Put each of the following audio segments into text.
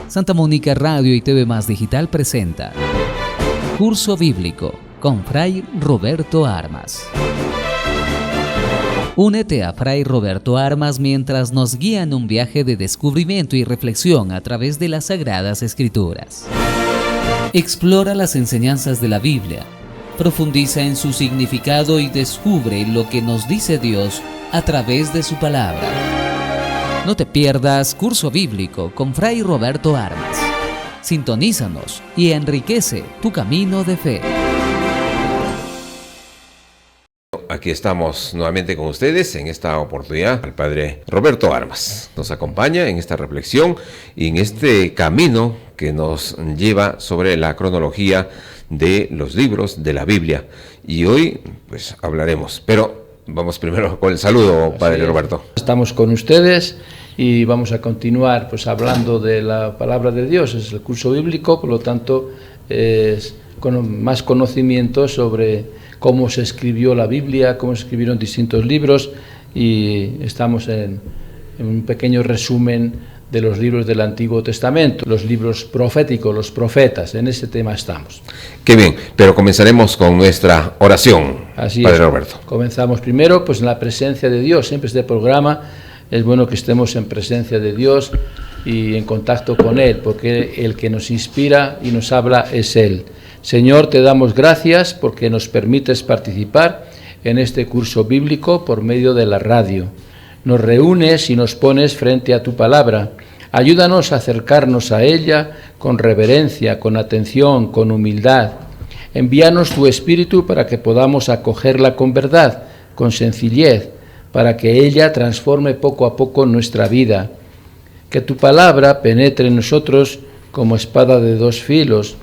Santa Mónica Radio y TV Más Digital presenta Curso Bíblico con Fray Roberto Armas. Únete a Fray Roberto Armas mientras nos guía en un viaje de descubrimiento y reflexión a través de las Sagradas Escrituras. Explora las enseñanzas de la Biblia, profundiza en su significado y descubre lo que nos dice Dios a través de su palabra. No te pierdas Curso Bíblico con Fray Roberto Armas. Sintonízanos y enriquece tu camino de fe. Aquí estamos nuevamente con ustedes en esta oportunidad. El Padre Roberto Armas nos acompaña en esta reflexión y en este camino que nos lleva sobre la cronología de los libros de la Biblia. Y hoy pues hablaremos, pero vamos primero con el saludo, Padre Roberto. Estamos con ustedes y vamos a continuar pues hablando de la palabra de Dios. Es el curso bíblico, por lo tanto es con más conocimiento sobre cómo se escribió la Biblia, cómo se escribieron distintos libros, y estamos en un pequeño resumen de los libros del Antiguo Testamento, los libros proféticos, los profetas. En ese tema estamos. Qué bien, pero comenzaremos con nuestra oración. Así Padre es. Roberto. Comenzamos primero pues en la presencia de Dios. Siempre este programa es bueno que estemos en presencia de Dios y en contacto con Él, porque el que nos inspira y nos habla es Él. Señor, te damos gracias porque nos permites participar en este curso bíblico por medio de la radio. Nos reúnes y nos pones frente a tu palabra. Ayúdanos a acercarnos a ella con reverencia, con atención, con humildad. Envíanos tu Espíritu para que podamos acogerla con verdad, con sencillez, para que ella transforme poco a poco nuestra vida. Que tu palabra penetre en nosotros como espada de dos filos.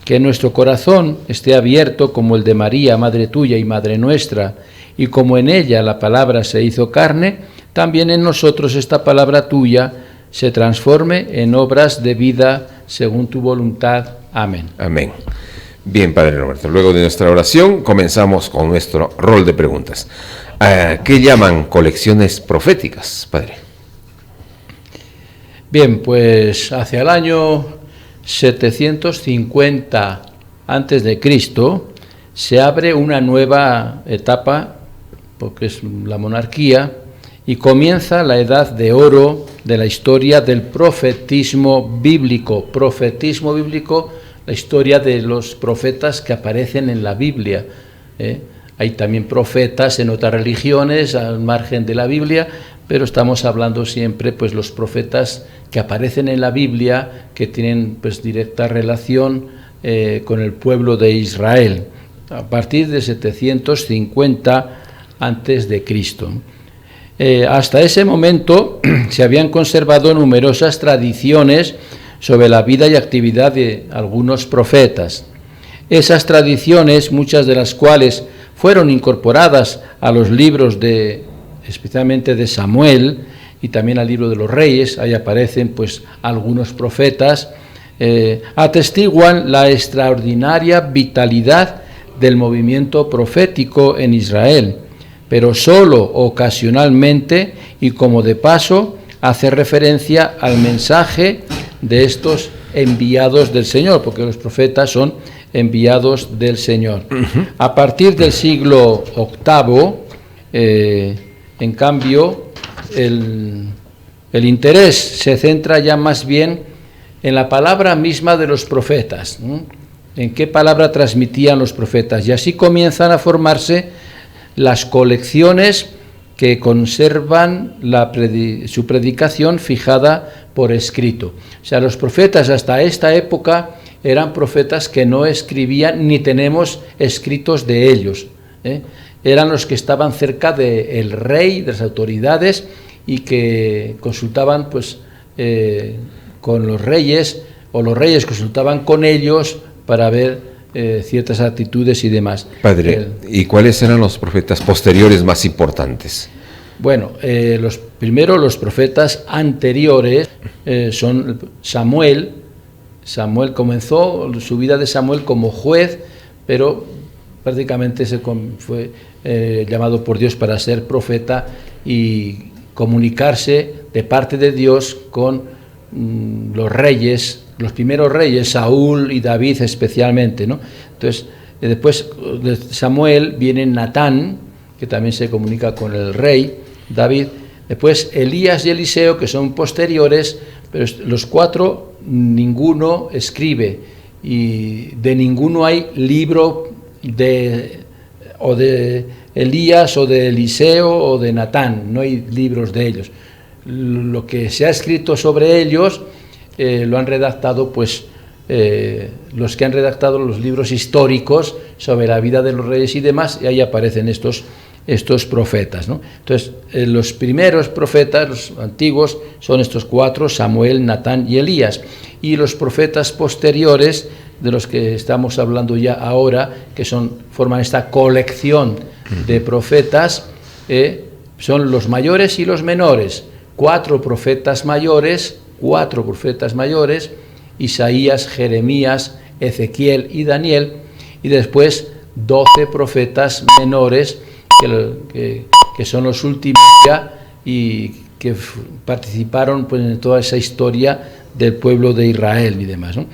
Que nuestro corazón esté abierto como el de María, Madre tuya y Madre nuestra, y como en ella la palabra se hizo carne, también en nosotros esta palabra tuya se transforme en obras de vida según tu voluntad. Amén. Amén. Bien, Padre Roberto, luego de nuestra oración comenzamos con nuestro rol de preguntas. ¿Qué llaman colecciones proféticas, Padre? Bien, pues hacia el año 750 a.C. se abre una nueva etapa, porque es la monarquía, y comienza la edad de oro de la historia del profetismo bíblico. Profetismo bíblico, la historia de los profetas que aparecen en la Biblia. Hay también profetas en otras religiones al margen de la Biblia, pero estamos hablando siempre pues los profetas que aparecen en la Biblia, que tienen pues directa relación con el pueblo de Israel, a partir de 750 a.C. Hasta ese momento se habían conservado numerosas tradiciones sobre la vida y actividad de algunos profetas. Esas tradiciones, muchas de las cuales fueron incorporadas a los libros especialmente de Samuel y también al libro de los Reyes, ahí aparecen pues algunos profetas, atestiguan la extraordinaria vitalidad del movimiento profético en Israel, pero solo ocasionalmente y como de paso hace referencia al mensaje de estos enviados del Señor, porque los profetas son enviados del Señor. A partir del siglo VIII, en cambio, el interés se centra ya más bien en la palabra misma de los profetas, en qué palabra transmitían los profetas, y así comienzan a formarse las colecciones que conservan su predicación fijada por escrito. O sea, los profetas hasta esta época eran profetas que no escribían ni tenemos escritos de ellos, Eran los que estaban cerca del rey, de las autoridades, y que consultaban pues con los reyes, o los reyes consultaban con ellos para ver ciertas actitudes y demás. Padre, ¿y cuáles eran los profetas posteriores más importantes? Bueno, los profetas anteriores son Samuel. Samuel comenzó su vida de Samuel como juez, pero prácticamente fue llamado por Dios para ser profeta y comunicarse de parte de Dios con los reyes, los primeros reyes, Saúl y David especialmente, ¿no? Entonces, después de Samuel viene Natán, que también se comunica con el rey David. Después Elías y Eliseo, que son posteriores, pero los cuatro ninguno escribe, y de ninguno hay libro de Elías o de Eliseo o de Natán, no hay libros de ellos. Lo que se ha escrito sobre ellos lo han redactado pues los que han redactado los libros históricos sobre la vida de los reyes y demás, y ahí aparecen estos profetas, ¿no? Entonces, los primeros profetas, los antiguos, son estos cuatro: Samuel, Natán y Elías. Y los profetas posteriores, de los que estamos hablando ya ahora, que forman esta colección de profetas, son los mayores y los menores. Cuatro profetas mayores, Isaías, Jeremías, Ezequiel y Daniel, y después 12 profetas menores, que son los últimos ya, y que participaron pues en toda esa historia del pueblo de Israel y demás, ¿no?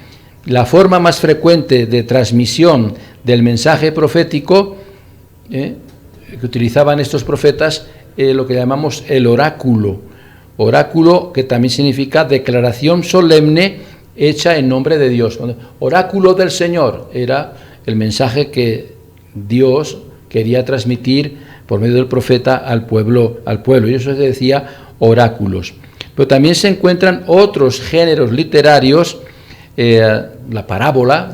La forma más frecuente de transmisión del mensaje profético que utilizaban estos profetas, lo que llamamos el oráculo, que también significa declaración solemne hecha en nombre de Dios. Oráculo del Señor era el mensaje que Dios quería transmitir por medio del profeta al pueblo, y eso se decía oráculos. Pero también se encuentran otros géneros literarios, la parábola.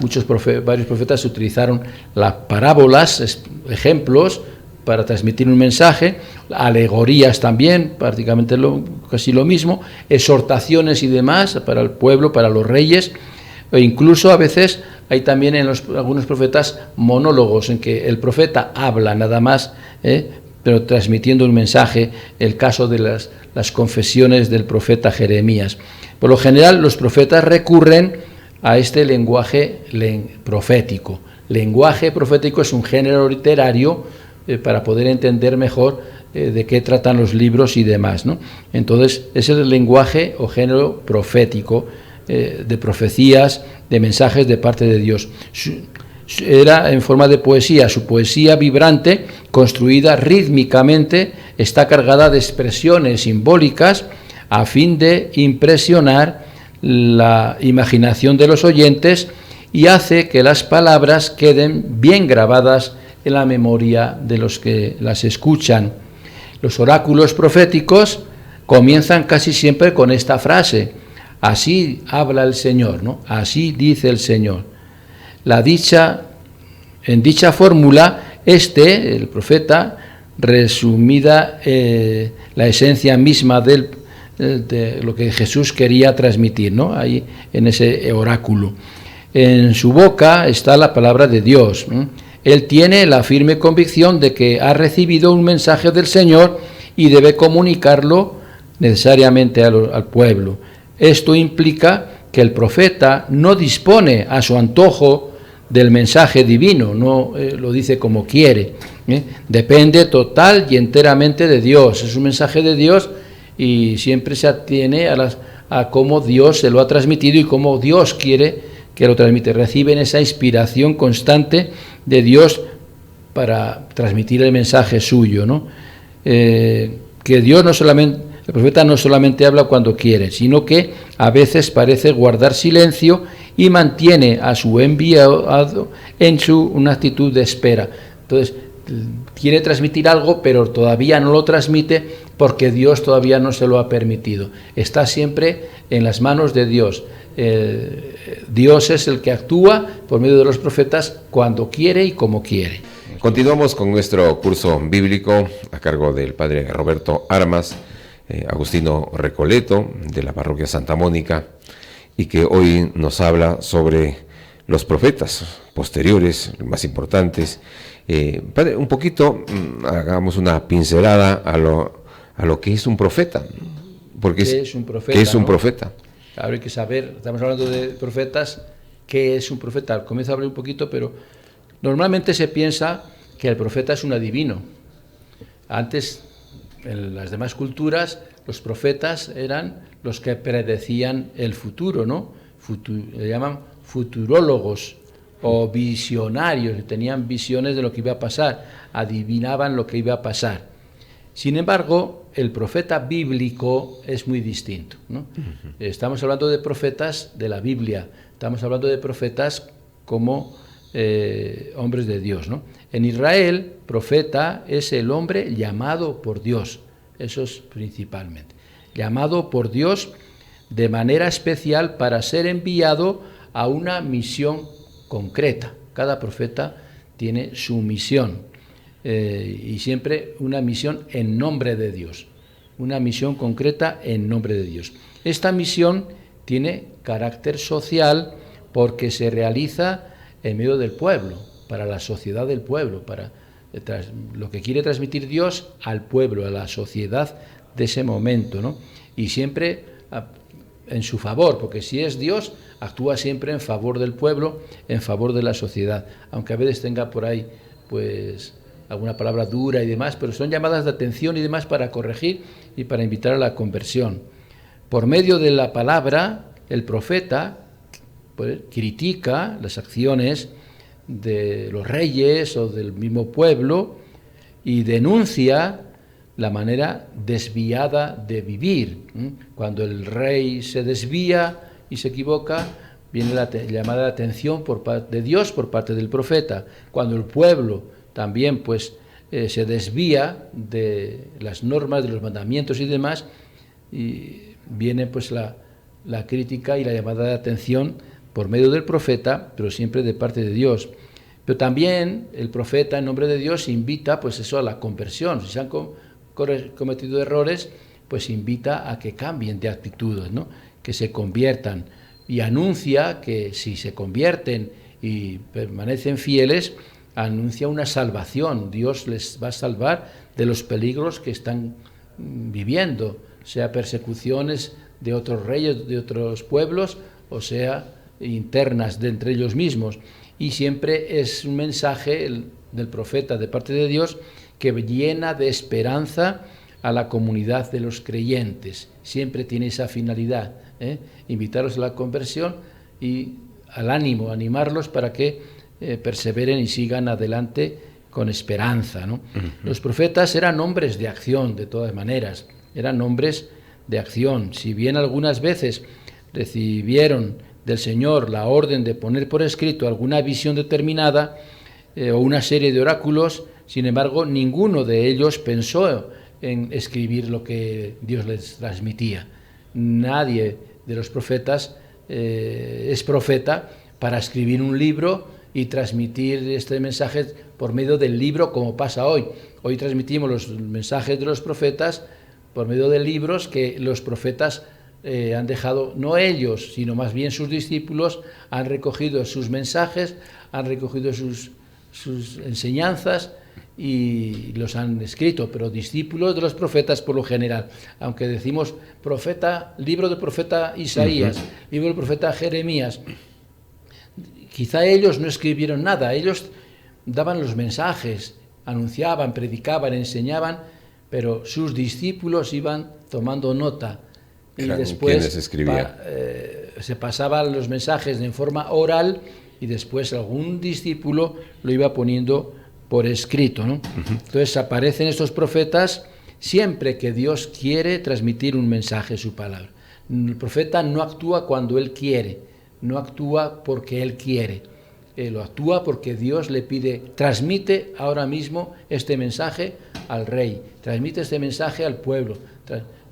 Varios profetas utilizaron las parábolas, ejemplos, para transmitir un mensaje, alegorías también, prácticamente casi lo mismo, exhortaciones y demás para el pueblo, para los reyes, e incluso a veces hay también en algunos profetas monólogos, en que el profeta habla nada más, pero transmitiendo un mensaje, el caso de las confesiones del profeta Jeremías. Por lo general, los profetas recurren a este lenguaje profético. Lenguaje profético es un género literario para poder entender mejor de qué tratan los libros y demás, ¿no? Entonces, ese es el lenguaje o género profético, de profecías, de mensajes de parte de Dios. Era en forma de poesía. Su poesía vibrante, construida rítmicamente, está cargada de expresiones simbólicas a fin de impresionar la imaginación de los oyentes y hace que las palabras queden bien grabadas en la memoria de los que las escuchan. Los oráculos proféticos comienzan casi siempre con esta frase: así habla el Señor, ¿no? Así dice el Señor. En dicha fórmula, el profeta, resumida la esencia misma de lo que Jesús quería transmitir, ¿no? Ahí en ese oráculo. En su boca está la palabra de Dios, ¿no? Él tiene la firme convicción de que ha recibido un mensaje del Señor y debe comunicarlo necesariamente al pueblo. Esto implica que el profeta no dispone a su antojo del mensaje divino, no lo dice como quiere, depende total y enteramente de Dios. Es un mensaje de Dios y siempre se atiene a cómo Dios se lo ha transmitido y cómo Dios quiere que lo transmite. Reciben esa inspiración constante de Dios para transmitir el mensaje suyo, ¿no? Que Dios el profeta no solamente habla cuando quiere, sino que a veces parece guardar silencio y mantiene a su enviado en una actitud de espera. Entonces, quiere transmitir algo, pero todavía no lo transmite porque Dios todavía no se lo ha permitido. Está siempre en las manos de Dios. Dios es el que actúa por medio de los profetas cuando quiere y como quiere. Continuamos con nuestro curso bíblico a cargo del padre Roberto Armas, agustino Recoleto, de la parroquia Santa Mónica, y que hoy nos habla sobre los profetas posteriores, más importantes. Padre, un poquito, hagamos una pincelada a lo que es un profeta. Porque ¿Qué es un profeta? ¿Qué es un ¿no? profeta? Ahora hay que saber, estamos hablando de profetas, ¿qué es un profeta? Al comienzo hablé un poquito, pero normalmente se piensa que el profeta es un adivino. Antes, en las demás culturas, los profetas eran los que predecían el futuro, ¿no? Le llaman futurólogos o visionarios, que tenían visiones de lo que iba a pasar, adivinaban lo que iba a pasar. Sin embargo, el profeta bíblico es muy distinto, ¿no? Estamos hablando de profetas de la Biblia, estamos hablando de profetas como hombres de Dios, ¿no? En Israel, profeta es el hombre llamado por Dios, eso es principalmente, llamado por Dios de manera especial para ser enviado a una misión concreta. Cada profeta tiene su misión. Y siempre una misión en nombre de Dios, una misión concreta en nombre de Dios. Esta misión tiene carácter social porque se realiza en medio del pueblo, para la sociedad del pueblo, para lo que quiere transmitir Dios al pueblo, a la sociedad de ese momento, ¿no? Y siempre en su favor, porque si es Dios, actúa siempre en favor del pueblo, en favor de la sociedad, aunque a veces tenga por ahí, pues, alguna palabra dura y demás, pero son llamadas de atención y demás para corregir y para invitar a la conversión. Por medio de la palabra, el profeta pues, critica las acciones de los reyes o del mismo pueblo y denuncia la manera desviada de vivir. Cuando el rey se desvía y se equivoca, viene la llamada de atención por parte de Dios, por parte del profeta. Cuando el pueblo también pues se desvía de las normas, de los mandamientos y demás, y viene pues la crítica y la llamada de atención por medio del profeta, pero siempre de parte de Dios. Pero también el profeta en nombre de Dios invita pues eso a la conversión. Si se han cometido errores, pues invita a que cambien de actitudes, ¿no? Que se conviertan, y anuncia que si se convierten y permanecen fieles, anuncia una salvación. Dios les va a salvar de los peligros que están viviendo, sea persecuciones de otros reyes, de otros pueblos, o sea internas de entre ellos mismos. Y siempre es un mensaje del profeta de parte de Dios que llena de esperanza a la comunidad de los creyentes. Siempre tiene esa finalidad, invitarlos a la conversión y al ánimo, animarlos para que perseveren y sigan adelante con esperanza, ¿no? Los profetas eran hombres de acción, de todas maneras, eran hombres de acción. Si bien algunas veces recibieron del Señor la orden de poner por escrito alguna visión determinada o una serie de oráculos, sin embargo, ninguno de ellos pensó en escribir lo que Dios les transmitía. Nadie de los profetas es profeta para escribir un libro y transmitir este mensaje por medio del libro, como pasa hoy. Hoy transmitimos los mensajes de los profetas por medio de libros que los profetas han dejado, no ellos, sino más bien sus discípulos, han recogido sus mensajes, han recogido sus enseñanzas y los han escrito, pero discípulos de los profetas por lo general. Aunque decimos profeta, libro del profeta Isaías, libro del profeta Jeremías, quizá ellos no escribieron nada, ellos daban los mensajes, anunciaban, predicaban, enseñaban, pero sus discípulos iban tomando nota y después se pasaban los mensajes en forma oral y después algún discípulo lo iba poniendo por escrito, ¿no? Entonces aparecen estos profetas siempre que Dios quiere transmitir un mensaje, su palabra. El profeta no actúa cuando él quiere, no actúa porque él quiere, lo actúa porque Dios le pide, transmite ahora mismo este mensaje al rey, transmite este mensaje al pueblo.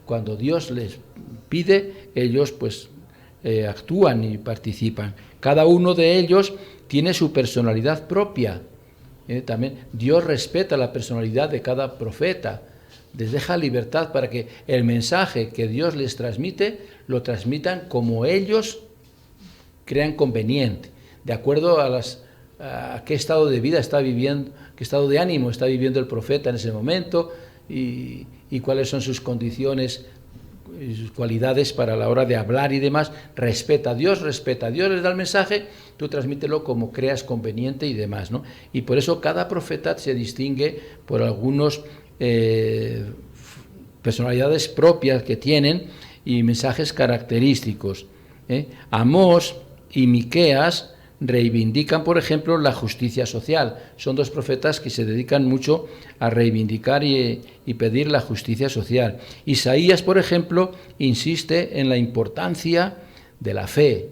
Cuando Dios les pide, ellos pues actúan y participan. Cada uno de ellos tiene su personalidad propia. También Dios respeta la personalidad de cada profeta, les deja libertad para que el mensaje que Dios les transmite lo transmitan como ellos crean conveniente, de acuerdo a qué estado de vida está viviendo, qué estado de ánimo está viviendo el profeta en ese momento y cuáles son sus condiciones y sus cualidades para la hora de hablar y demás. Respeta, Dios les da el mensaje, tú transmítelo como creas conveniente y demás, ¿no? Y por eso cada profeta se distingue por algunos personalidades propias que tienen y mensajes característicos. Amós y Miqueas reivindican, por ejemplo, la justicia social. Son dos profetas que se dedican mucho a reivindicar y pedir la justicia social. Isaías, por ejemplo, insiste en la importancia de la fe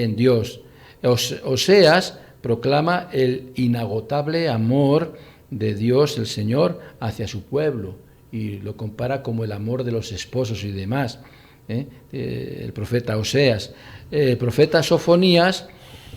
en Dios. Oseas proclama el inagotable amor de Dios, el Señor, hacia su pueblo, y lo compara como el amor de los esposos y demás. El profeta Oseas. El profeta Sofonías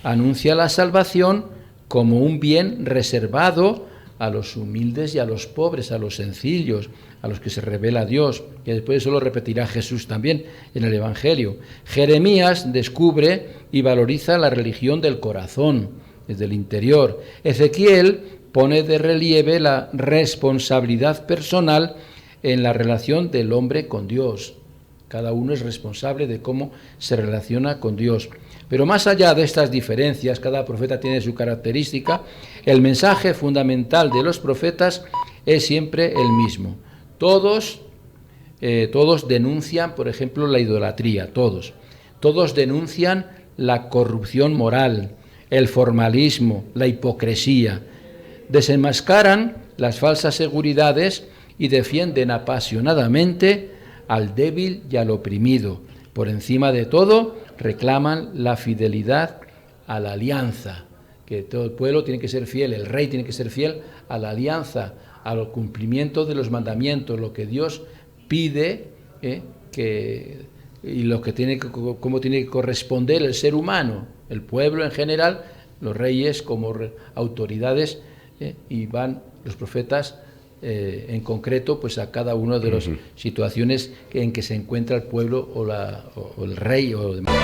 anuncia la salvación como un bien reservado a los humildes y a los pobres, a los sencillos, a los que se revela Dios, y después eso lo repetirá Jesús también en el Evangelio. Jeremías descubre y valoriza la religión del corazón, desde el interior. Ezequiel pone de relieve la responsabilidad personal en la relación del hombre con Dios. Cada uno es responsable de cómo se relaciona con Dios. Pero más allá de estas diferencias, cada profeta tiene su característica, el mensaje fundamental de los profetas es siempre el mismo. Todos denuncian, por ejemplo, la idolatría, todos denuncian la corrupción moral, el formalismo, la hipocresía, desenmascaran las falsas seguridades y defienden apasionadamente al débil y al oprimido. Por encima de todo, reclaman la fidelidad a la alianza, que todo el pueblo tiene que ser fiel, el rey tiene que ser fiel a la alianza, al cumplimiento de los mandamientos, lo que Dios pide, y lo que cómo tiene que corresponder el ser humano, el pueblo en general, los reyes como autoridades, y van los profetas en concreto pues a cada una de las situaciones en que se encuentra el pueblo o el rey o demás.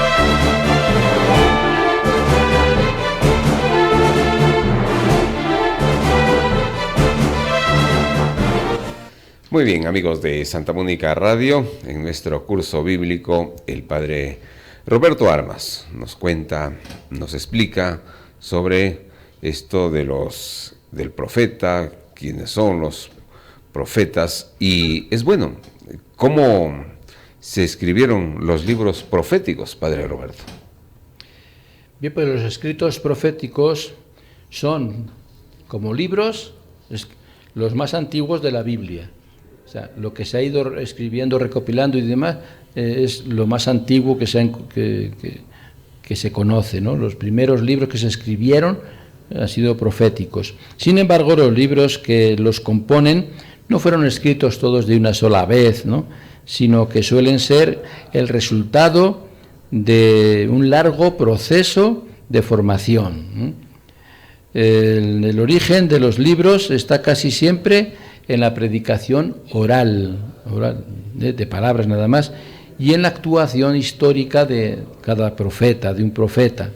Muy bien, amigos de Santa Mónica Radio, en nuestro curso bíblico el padre Roberto Armas nos cuenta, nos explica sobre esto del profeta, quiénes son los profetas, y es bueno, ¿cómo se escribieron los libros proféticos, padre Roberto? Bien, pues los escritos proféticos son, como libros, los más antiguos de la Biblia. O sea, lo que se ha ido escribiendo, recopilando y demás, es lo más antiguo que se conoce, ¿no? Los primeros libros que se escribieron han sido proféticos. Sin embargo, los libros que los componen no fueron escritos todos de una sola vez, ¿no? Sino que suelen ser el resultado de un largo proceso de formación. El origen de los libros está casi siempre en la predicación oral de palabras nada más, y en la actuación histórica de cada profeta, de un profeta.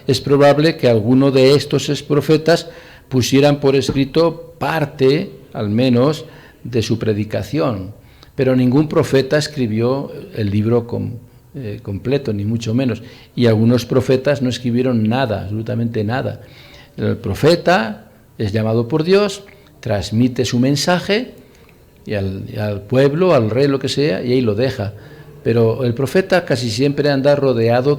Es probable que alguno de estos profetas pusieran por escrito parte, al menos, de su predicación, pero ningún profeta escribió el libro completo, ni mucho menos, y algunos profetas no escribieron nada, absolutamente nada. El profeta es llamado por Dios, transmite su mensaje y al pueblo, al rey, lo que sea, y ahí lo deja. Pero el profeta casi siempre anda rodeado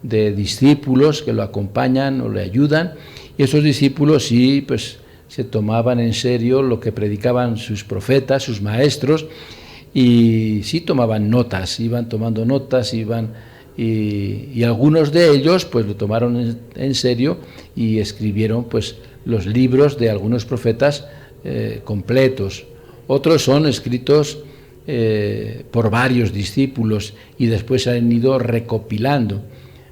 de discípulos que lo acompañan o le ayudan, y esos discípulos sí, pues se tomaban en serio lo que predicaban sus profetas, sus maestros, y sí tomaban notas, iban tomando notas, y algunos de ellos pues lo tomaron en serio y escribieron pues los libros de algunos profetas completos. Otros son escritos por varios discípulos y después se han ido recopilando.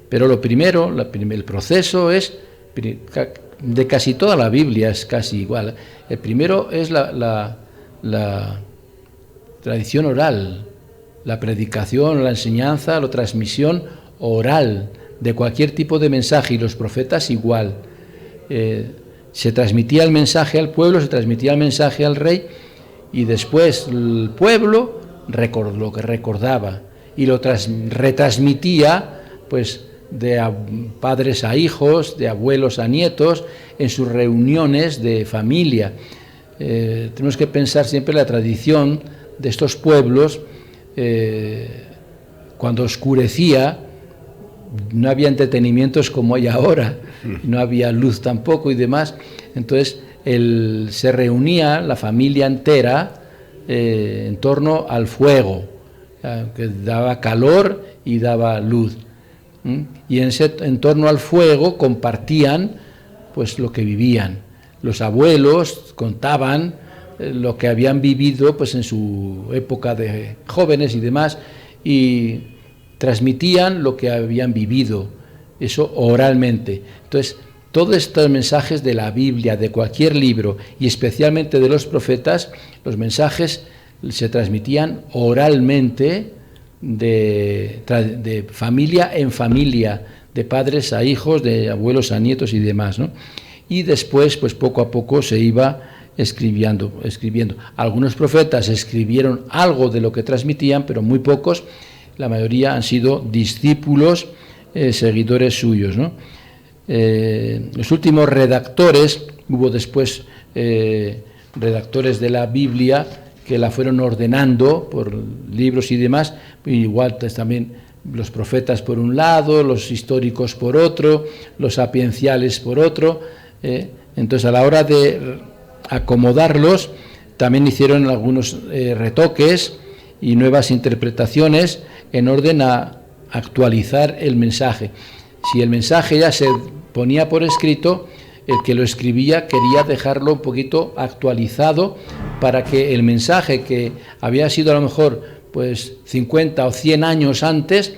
Pero lo primero, el proceso es, de casi toda la Biblia es casi igual. El primero es la tradición oral, la predicación, la enseñanza, la transmisión oral de cualquier tipo de mensaje, y los profetas igual. Se transmitía el mensaje al pueblo, se transmitía el mensaje al rey, y después el pueblo lo que recordaba y lo retransmitía pues de padres a hijos, de abuelos a nietos, en sus reuniones de familia. Tenemos que pensar siempre la tradición de estos pueblos, cuando oscurecía, no había entretenimientos como hay ahora, no había luz tampoco y demás. Entonces se reunía la familia entera en torno al fuego, que daba calor y daba luz. Y en torno al fuego compartían pues lo que vivían. Los abuelos contaban lo que habían vivido pues en su época de jóvenes y demás, y transmitían lo que habían vivido, eso oralmente. Entonces, todos estos mensajes de la Biblia, de cualquier libro, y especialmente de los profetas, los mensajes se transmitían oralmente, de familia en familia, de padres a hijos, de abuelos a nietos y demás, ¿no? Y después, pues poco a poco se iba escribiendo. Algunos profetas escribieron algo de lo que transmitían, pero muy pocos. La mayoría han sido discípulos, seguidores suyos, ¿no? Los últimos redactores, hubo después redactores de la Biblia que la fueron ordenando por libros y demás, igual también los profetas por un lado, los históricos por otro, los sapienciales por otro. Entonces, a la hora de acomodarlos, también hicieron algunos retoques y nuevas interpretaciones en orden a actualizar el mensaje. Si el mensaje ya se ponía por escrito, el que lo escribía quería dejarlo un poquito actualizado para que el mensaje, que había sido a lo mejor pues 50 o 100 años antes,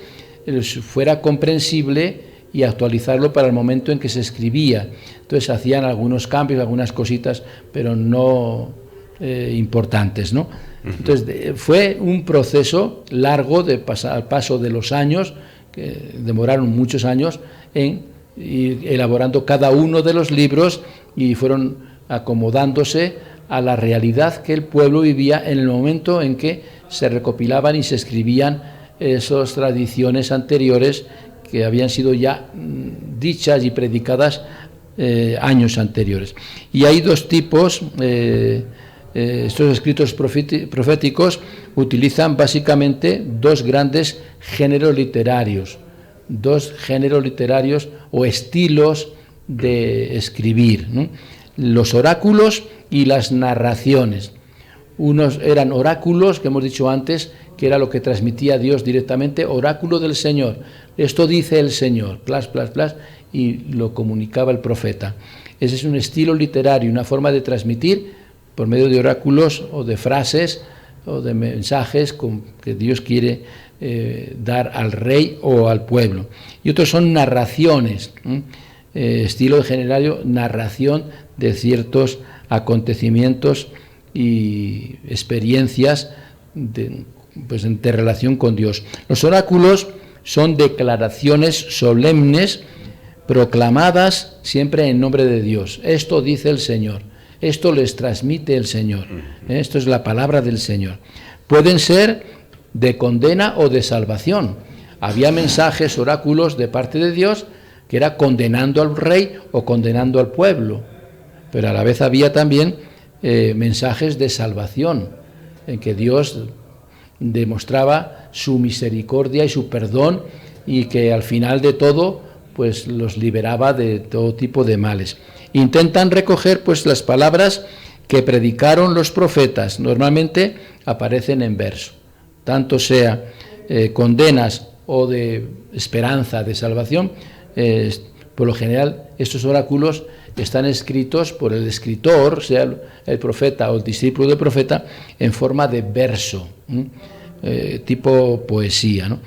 fuera comprensible y actualizarlo para el momento en que se escribía. Entonces hacían algunos cambios, algunas cositas, pero no importantes, ¿no? Entonces fue un proceso largo al paso de los años, que demoraron muchos años en ir elaborando cada uno de los libros, y fueron acomodándose a la realidad que el pueblo vivía en el momento en que se recopilaban y se escribían esas tradiciones anteriores que habían sido ya dichas y predicadas años anteriores. Y hay dos tipos. Estos escritos proféticos utilizan básicamente dos grandes géneros literarios o estilos de escribir, ¿no? Los oráculos y las narraciones. Unos eran oráculos, que hemos dicho antes, que era lo que transmitía Dios directamente, oráculo del Señor. Esto dice el Señor, y lo comunicaba el profeta. Ese es un estilo literario, una forma de transmitir por medio de oráculos o de frases o de mensajes que Dios quiere dar al rey o al pueblo. Y otros son narraciones, estilo generario, narración de ciertos acontecimientos y experiencias de relación con Dios. Los oráculos son declaraciones solemnes proclamadas siempre en nombre de Dios. Esto dice el Señor, esto les transmite el Señor, esto es la palabra del Señor. Pueden ser de condena o de salvación. Había mensajes, oráculos de parte de Dios que era condenando al rey o condenando al pueblo, pero a la vez había también mensajes de salvación, en que Dios demostraba su misericordia y su perdón, y que al final de todo pues los liberaba de todo tipo de males. Intentan recoger pues las palabras que predicaron los profetas. Normalmente aparecen en verso, tanto sea condenas o de esperanza, de salvación. Por lo general estos oráculos están escritos por el escritor, sea el profeta o el discípulo del profeta, en forma de verso, tipo poesía, ¿no?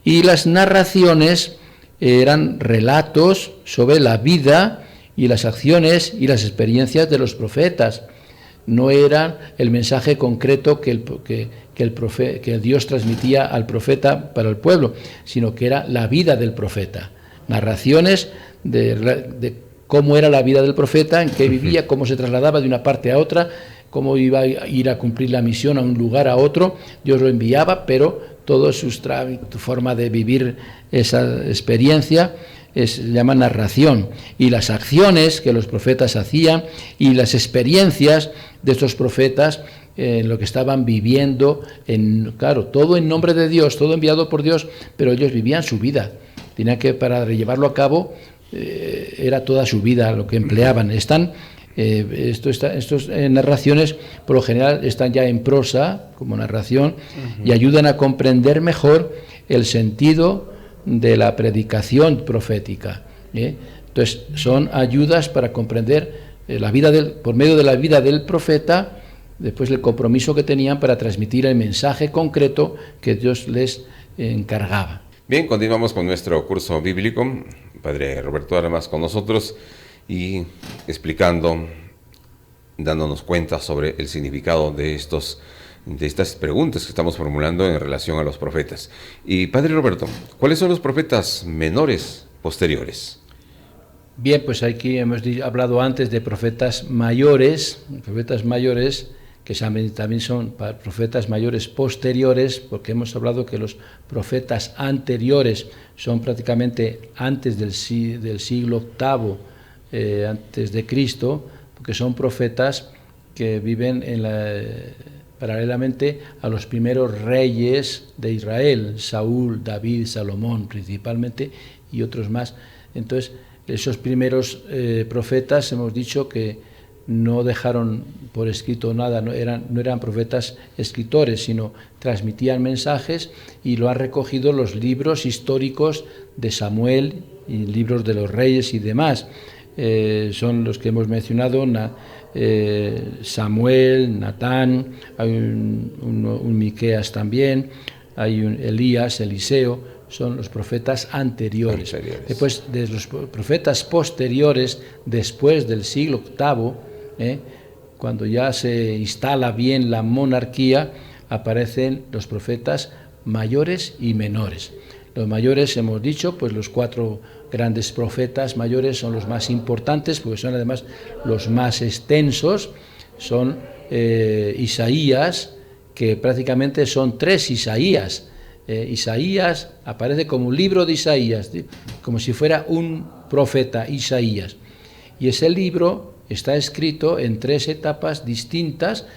Y las narraciones eran relatos sobre la vida y las acciones y las experiencias de los profetas. No eran el mensaje concreto que Dios transmitía al profeta para el pueblo, sino que era la vida del profeta. Narraciones de cómo era la vida del profeta, en qué vivía, cómo se trasladaba de una parte a otra, cómo iba a ir a cumplir la misión a un lugar a otro. Dios lo enviaba, pero toda su forma de vivir esa experiencia se llama narración. Y las acciones que los profetas hacían y las experiencias de estos profetas en lo que estaban viviendo, claro, todo en nombre de Dios, todo enviado por Dios, pero ellos vivían su vida. Tenían que, para llevarlo a cabo, era toda su vida lo que empleaban. Estas narraciones, por lo general, están ya en prosa, como narración, y ayudan a comprender mejor el sentido de la predicación profética. Entonces, son ayudas para comprender la vida por medio de la vida del profeta, después el compromiso que tenían para transmitir el mensaje concreto que Dios les encargaba. Bien, continuamos con nuestro curso bíblico. Padre Roberto Armas con nosotros y explicando, dándonos cuenta sobre el significado de estas preguntas que estamos formulando en relación a los profetas. Y Padre Roberto, ¿cuáles son los profetas menores posteriores? Bien, pues aquí hemos hablado antes de profetas mayores que también son profetas mayores posteriores, porque hemos hablado que los profetas anteriores son prácticamente antes del siglo VIII antes de Cristo, porque son profetas que viven paralelamente a los primeros reyes de Israel, Saúl, David, Salomón principalmente, y otros más. Entonces, esos primeros profetas hemos dicho que no dejaron por escrito nada, no eran profetas escritores, sino transmitían mensajes, y lo han recogido los libros históricos de Samuel y libros de los reyes y demás. Son los que hemos mencionado, Samuel, Natán, hay un Miqueas también, hay un Elías, Eliseo, son los profetas anteriores. Después de los profetas posteriores, después del siglo VIII, cuando ya se instala bien la monarquía, aparecen los profetas mayores y menores. Los mayores, hemos dicho, pues los 4 grandes profetas mayores son los más importantes, porque son además los más extensos. Son Isaías, que prácticamente son 3 Isaías. Isaías aparece como un libro de Isaías, como si fuera un profeta, Isaías. Y ese libro está escrito en 3 etapas distintas,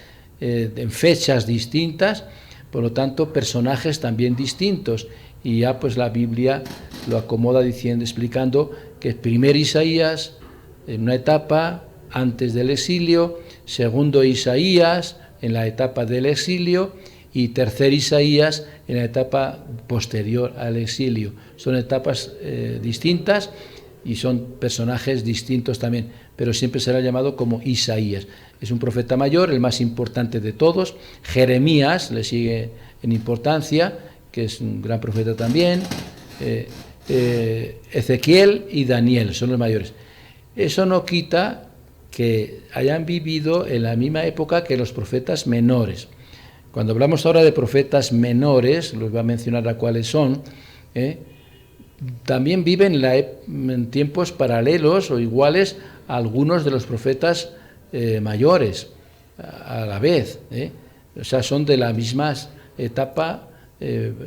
en fechas distintas, por lo tanto personajes también distintos, y ya pues la Biblia lo acomoda explicando que el primer Isaías en una etapa antes del exilio, segundo Isaías en la etapa del exilio y tercer Isaías en la etapa posterior al exilio. Son etapas distintas y son personajes distintos también, pero siempre será llamado como Isaías. Es un profeta mayor, el más importante de todos. Jeremías le sigue en importancia, que es un gran profeta también. Ezequiel y Daniel son los mayores. Eso no quita que hayan vivido en la misma época que los profetas menores. Cuando hablamos ahora de profetas menores, los voy a mencionar a cuáles son, también viven en tiempos paralelos o iguales a algunos de los profetas mayores a la vez. O sea, son de la misma etapa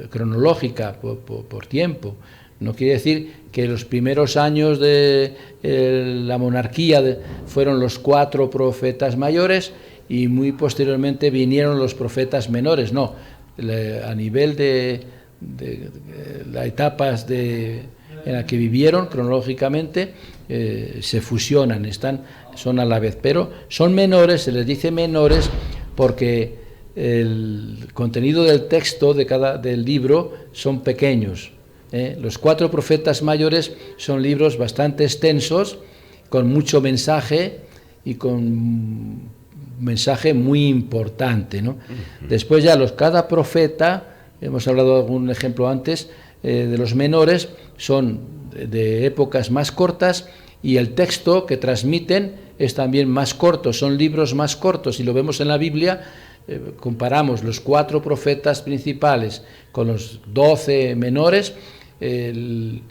cronológica por tiempo. No quiere decir que los primeros años de la monarquía fueron los 4 profetas mayores y muy posteriormente vinieron los profetas menores. No, a nivel de las etapas en las que vivieron cronológicamente se fusionan, son a la vez, pero son menores, se les dice menores porque el contenido del texto del libro son pequeños. Los 4 profetas mayores son libros bastante extensos, con mucho mensaje y con mensaje muy importante, ¿no? Después ya cada profeta, hemos hablado de algún ejemplo antes, de los menores, son de épocas más cortas y el texto que transmiten es también más corto, son libros más cortos, y lo vemos en la Biblia. Comparamos los 4 profetas principales con los 12 menores, el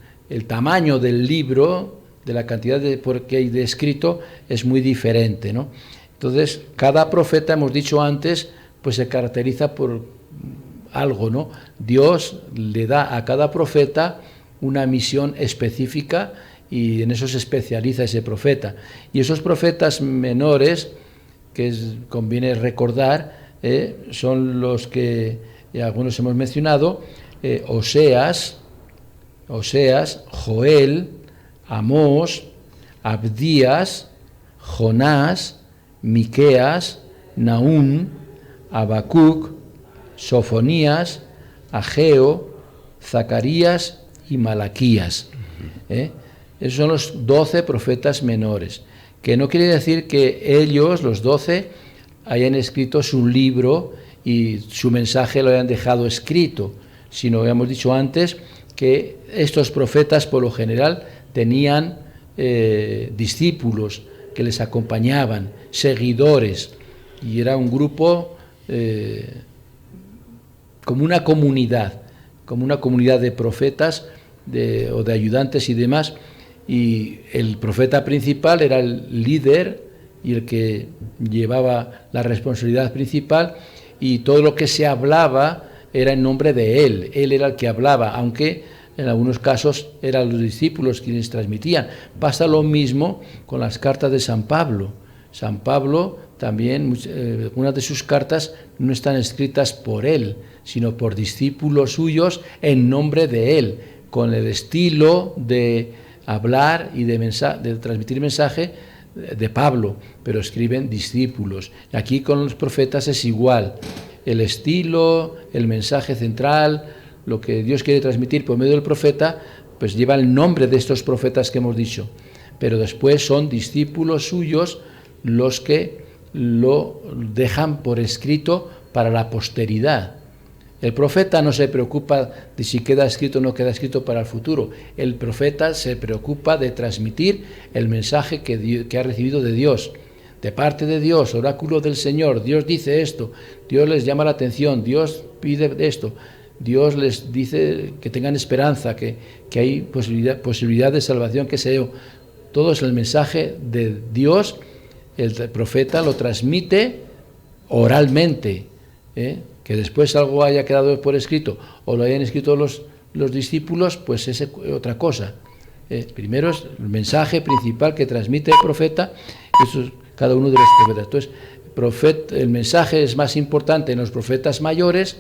tamaño del libro, de la cantidad que hay de escrito, es muy diferente, ¿no? Entonces, cada profeta, hemos dicho antes, pues se caracteriza por algo, ¿no? Dios le da a cada profeta una misión específica y en eso se especializa ese profeta. Y esos profetas menores, que conviene recordar, son los que algunos hemos mencionado: Oseas, Joel, Amós, Abdías, Jonás, Miqueas, Nahum, Habacuc, Sofonías, Ageo, Zacarías y Malaquías. Esos son los 12 profetas menores, que no quiere decir que ellos, los 12, hayan escrito su libro y su mensaje lo hayan dejado escrito, sino, habíamos dicho antes, que estos profetas por lo general tenían discípulos que les acompañaban, seguidores, y era un grupo como una comunidad de profetas o de ayudantes y demás, y el profeta principal era el líder y el que llevaba la responsabilidad principal, y todo lo que se hablaba era en nombre de él era el que hablaba, aunque en algunos casos eran los discípulos quienes transmitían. Pasa lo mismo con las cartas de San Pablo. San Pablo también, algunas de sus cartas no están escritas por él, sino por discípulos suyos en nombre de él, con el estilo de hablar y de transmitir mensaje de Pablo, pero escriben discípulos. Aquí con los profetas es igual. El estilo, el mensaje central, lo que Dios quiere transmitir por medio del profeta, pues lleva el nombre de estos profetas que hemos dicho, pero después son discípulos suyos los que lo dejan por escrito para la posteridad. El profeta no se preocupa de si queda escrito o no queda escrito para el futuro. El profeta se preocupa de transmitir el mensaje que ha recibido de Dios, de parte de Dios, oráculo del Señor. Dios dice esto, Dios les llama la atención, Dios pide esto, Dios les dice que tengan esperanza, que hay posibilidad de salvación, que sé yo. Todo es el mensaje de Dios. El profeta lo transmite oralmente, que después algo haya quedado por escrito o lo hayan escrito los discípulos, pues es otra cosa. Primero es el mensaje principal que transmite el profeta, eso es cada uno de los profetas. Entonces, el mensaje es más importante en los profetas mayores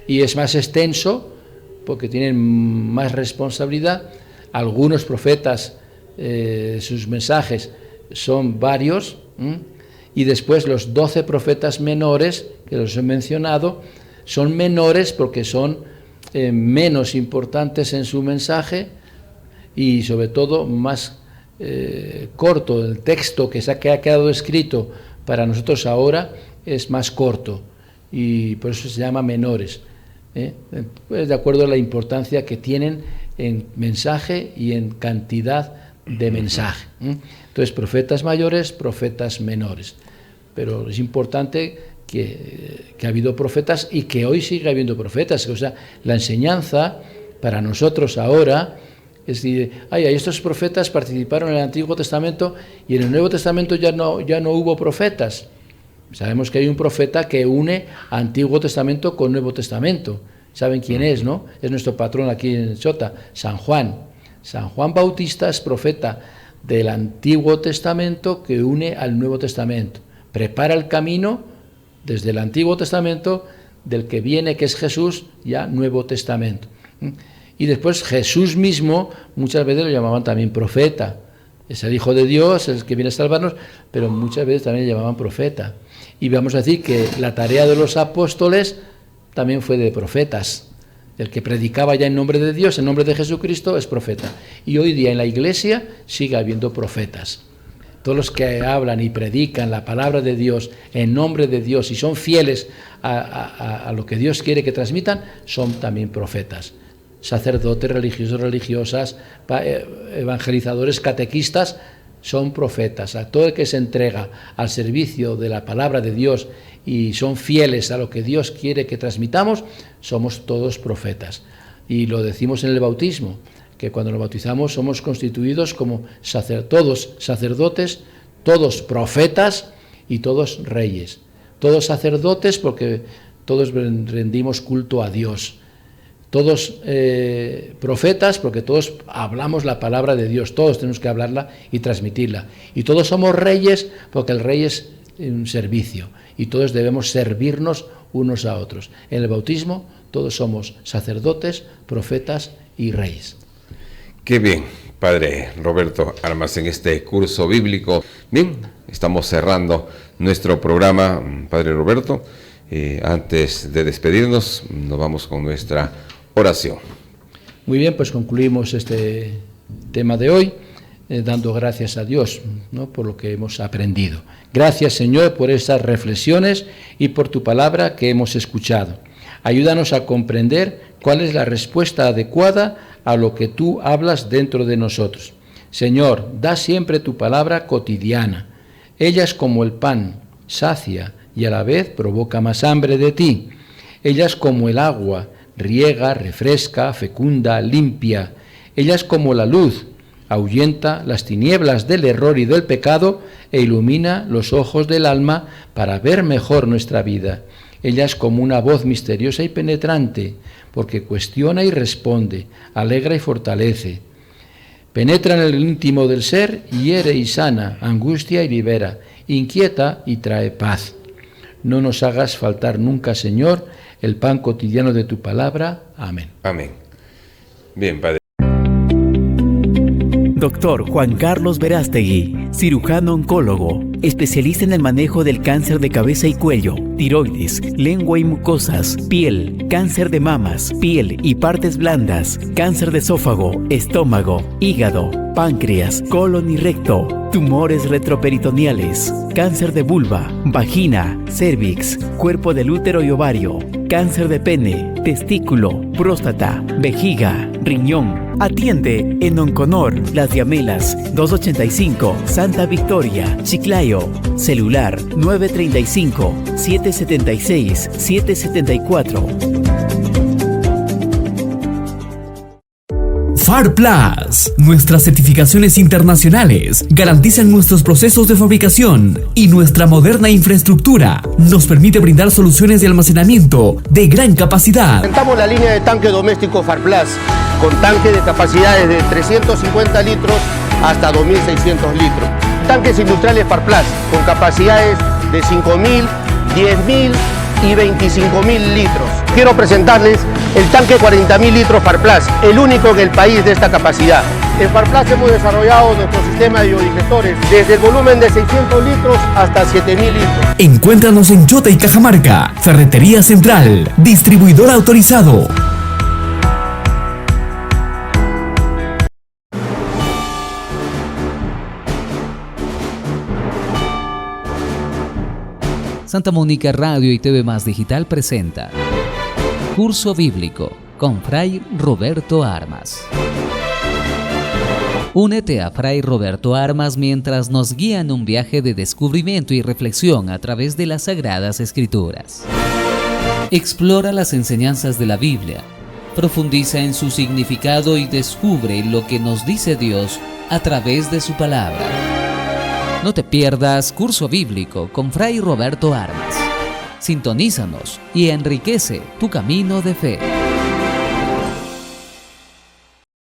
y es más extenso porque tienen más responsabilidad. Algunos profetas, sus mensajes son varios, y después los 12 profetas menores, que los he mencionado, son menores porque son menos importantes en su mensaje y sobre todo más corto. El texto que ha quedado escrito para nosotros ahora es más corto y por eso se llama menores, pues de acuerdo a la importancia que tienen en mensaje y en cantidad de mensaje. Entonces, profetas mayores, profetas menores. Pero es importante que ha habido profetas y que hoy sigue habiendo profetas. O sea, la enseñanza para nosotros ahora es decir, estos profetas participaron en el Antiguo Testamento y en el Nuevo Testamento ya no hubo profetas. Sabemos que hay un profeta que une Antiguo Testamento con Nuevo Testamento. ¿Saben quién es, no? Es nuestro patrón aquí en Chota, San Juan. San Juan Bautista es profeta del Antiguo Testamento que une al Nuevo Testamento. Prepara el camino desde el Antiguo Testamento del que viene, que es Jesús, ya Nuevo Testamento. Y después Jesús mismo, muchas veces lo llamaban también profeta. Es el Hijo de Dios, el que viene a salvarnos, pero muchas veces también le llamaban profeta. Y vamos a decir que la tarea de los apóstoles también fue de profetas. El que predicaba ya en nombre de Dios, en nombre de Jesucristo, es profeta. Y hoy día en la Iglesia sigue habiendo profetas. Todos los que hablan y predican la palabra de Dios en nombre de Dios y son fieles a lo que Dios quiere que transmitan, son también profetas. Sacerdotes, religiosos, religiosas, evangelizadores, catequistas, son profetas. A todo el que se entrega al servicio de la palabra de Dios y son fieles a lo que Dios quiere que transmitamos, somos todos profetas. Y lo decimos en el bautismo, que cuando nos bautizamos somos constituidos como todos sacerdotes, todos profetas y todos reyes. Todos sacerdotes porque todos rendimos culto a Dios. Todos profetas porque todos hablamos la palabra de Dios, todos tenemos que hablarla y transmitirla. Y todos somos reyes porque el rey es un servicio y todos debemos servirnos unos a otros. En el bautismo todos somos sacerdotes, profetas y reyes. Qué bien, Padre Roberto Armas, en este curso bíblico. Bien, estamos cerrando nuestro programa, Padre Roberto. Antes de despedirnos, nos vamos con nuestra oración. Muy bien, pues concluimos este tema de hoy, dando gracias a Dios, ¿no?, por lo que hemos aprendido. Gracias, Señor, por estas reflexiones y por tu palabra que hemos escuchado. Ayúdanos a comprender cuál es la respuesta adecuada a lo que tú hablas dentro de nosotros. Señor, da siempre tu palabra cotidiana. Ella es como el pan, sacia y a la vez provoca más hambre de ti. Ella es como el agua, riega, refresca, fecunda, limpia. Ella es como la luz, ahuyenta las tinieblas del error y del pecado e ilumina los ojos del alma para ver mejor nuestra vida. Ella es como una voz misteriosa y penetrante, porque cuestiona y responde, alegra y fortalece. Penetra en el íntimo del ser, hiere y sana, angustia y libera, inquieta y trae paz. No nos hagas faltar nunca, Señor, el pan cotidiano de tu palabra. Amén. Amén. Bien, Padre. Doctor Juan Carlos Verástegui, cirujano oncólogo, especialista en el manejo del cáncer de cabeza y cuello, tiroides, lengua y mucosas, piel, cáncer de mamas, piel y partes blandas, cáncer de esófago, estómago, hígado, páncreas, colon y recto, tumores retroperitoneales, cáncer de vulva, vagina, cervix, cuerpo del útero y ovario, cáncer de pene, testículo, próstata, vejiga, riñón. Atiende en Onconor, Las Diamelas, 285, Santa Victoria, Chiclayo. Celular 935-776-774. FAR Plus. Nuestras certificaciones internacionales garantizan nuestros procesos de fabricación y nuestra moderna infraestructura nos permite brindar soluciones de almacenamiento de gran capacidad. Presentamos la línea de tanque doméstico FAR Plus con tanques de capacidades de 350 litros hasta 2.600 litros. Tanques industriales FAR Plus con capacidades de 5.000, 10.000 y 25.000 litros. Quiero presentarles el tanque 40.000 litros FAR Plus, el único en el país de esta capacidad. En FAR Plus hemos desarrollado nuestro sistema de biodigestores desde el volumen de 600 litros hasta 7.000 litros. Encuéntranos en Chota y Cajamarca, Ferretería Central, distribuidor autorizado. Santa Mónica Radio y TV Más Digital presenta Curso Bíblico con Fray Roberto Armas. Únete a Fray Roberto Armas mientras nos guía en un viaje de descubrimiento y reflexión a través de las Sagradas Escrituras. Explora las enseñanzas de la Biblia, profundiza en su significado y descubre lo que nos dice Dios a través de su palabra. No te pierdas Curso Bíblico con Fray Roberto Armas. Sintonízanos y enriquece tu camino de fe.